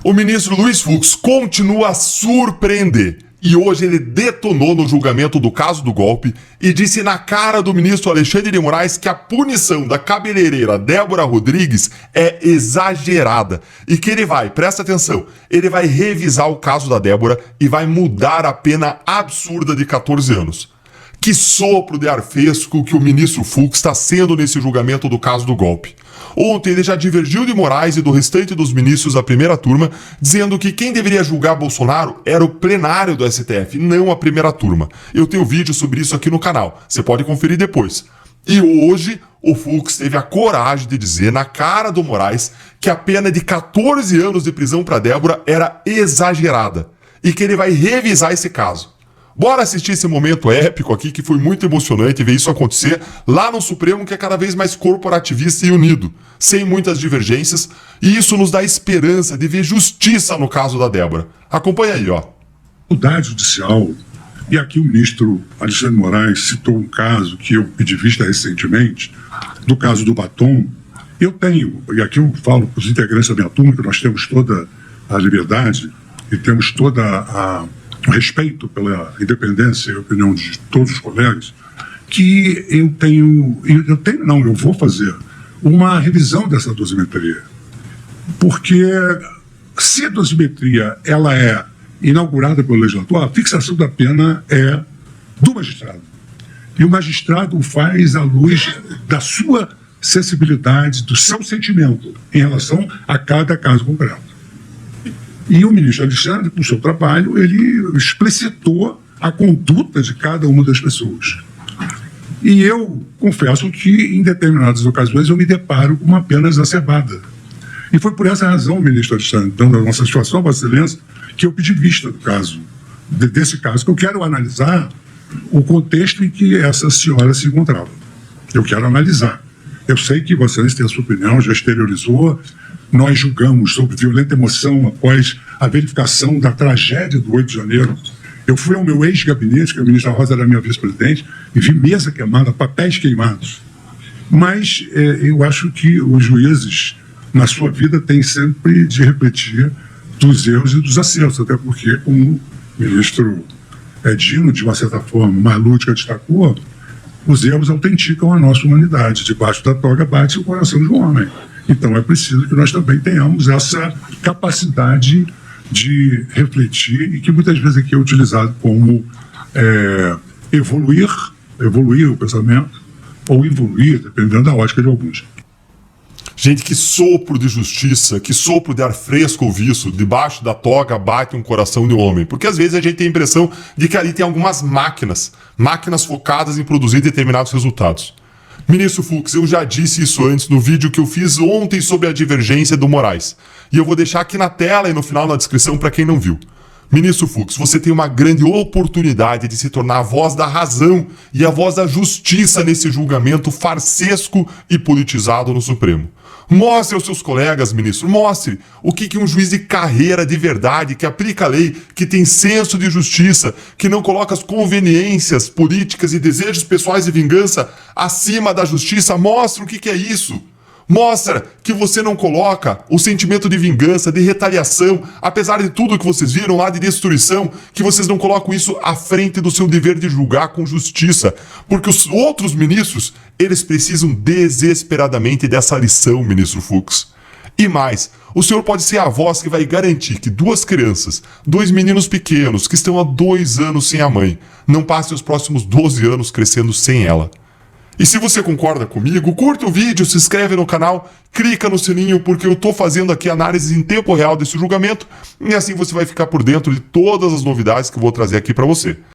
O ministro Luiz Fux continua a surpreender. E hoje ele detonou no julgamento do caso do golpe e disse na cara do ministro Alexandre de Moraes que a punição da cabeleireira Débora Rodrigues é exagerada e que ele vai, presta atenção, ele vai revisar o caso da Débora e vai mudar a pena absurda de 14 anos. Que sopro de ar fresco que o ministro Fux está sendo nesse julgamento do caso do golpe. Ontem ele já divergiu de Moraes e do restante dos ministros da primeira turma, dizendo que quem deveria julgar Bolsonaro era o plenário do STF, não a primeira turma. Eu tenho vídeo sobre isso aqui no canal, você pode conferir depois. E hoje o Fux teve a coragem de dizer na cara do Moraes que a pena de 14 anos de prisão para Débora era exagerada e que ele vai revisar esse caso. Bora assistir esse momento épico aqui, que foi muito emocionante ver isso acontecer lá no Supremo, que é cada vez mais corporativista e unido, sem muitas divergências, e isso nos dá esperança de ver justiça no caso da Débora. Acompanha aí, ó. Faculdade Judicial, e aqui o ministro Alexandre de Moraes citou um caso que eu pedi vista recentemente, do caso do batom. Eu tenho, e aqui eu falo para os integrantes da minha turma, que nós temos toda a liberdade e temos toda o respeito pela independência e opinião de todos os colegas, que eu vou fazer uma revisão dessa dosimetria. Porque se a dosimetria ela é inaugurada pelo legislador, a fixação da pena é do magistrado. E o magistrado faz à luz da sua sensibilidade, do seu sentimento em relação a cada caso concreto. E o ministro Alexandre, com o seu trabalho, ele explicitou a conduta de cada uma das pessoas. E eu confesso que, em determinadas ocasiões, eu me deparo com uma pena exacerbada. E foi por essa razão, ministro Alexandre, dando a nossa satisfação, Vossa Excelência, que eu pedi vista do caso, desse caso, que eu quero analisar o contexto em que essa senhora se encontrava. Eu quero analisar. Eu sei que Vossa Excelência tem a sua opinião, já exteriorizou. Nós julgamos sobre violenta emoção após a verificação da tragédia do 8 de janeiro. Eu fui ao meu ex-gabinete, que a ministra Rosa era minha vice-presidente, e vi mesa queimada, papéis queimados. Mas eu acho que os juízes, na sua vida, têm sempre de refletir dos erros e dos acertos, até porque, como o ministro Dino, de uma certa forma, mais lúdica, destacou, os erros autenticam a nossa humanidade. Debaixo da toga bate o coração de um homem. Então é preciso que nós também tenhamos essa capacidade de refletir e que muitas vezes aqui é utilizado como evoluir o pensamento ou evoluir, dependendo da ótica de alguns. Gente, que sopro de justiça, que sopro de ar fresco ouvir isso. Debaixo da toga bate um coração de homem. Porque às vezes a gente tem a impressão de que ali tem algumas máquinas focadas em produzir determinados resultados. Ministro Fux, eu já disse isso antes no vídeo que eu fiz ontem sobre a divergência do Moraes. E eu vou deixar aqui na tela e no final na descrição para quem não viu. Ministro Fux, você tem uma grande oportunidade de se tornar a voz da razão e a voz da justiça nesse julgamento farsesco e politizado no Supremo. Mostre aos seus colegas, ministro, mostre o que um juiz de carreira de verdade, que aplica a lei, que tem senso de justiça, que não coloca as conveniências políticas e desejos pessoais de vingança acima da justiça, mostre o que é isso. Mostra que você não coloca o sentimento de vingança, de retaliação, apesar de tudo que vocês viram lá de destruição, que vocês não colocam isso à frente do seu dever de julgar com justiça. Porque os outros ministros, eles precisam desesperadamente dessa lição, ministro Fux. E mais, o senhor pode ser a voz que vai garantir que 2 crianças, 2 meninos pequenos que estão há 2 anos sem a mãe, não passem os próximos 12 anos crescendo sem ela. E se você concorda comigo, curta o vídeo, se inscreve no canal, clica no sininho, porque eu tô fazendo aqui análises em tempo real desse julgamento, e assim você vai ficar por dentro de todas as novidades que eu vou trazer aqui para você.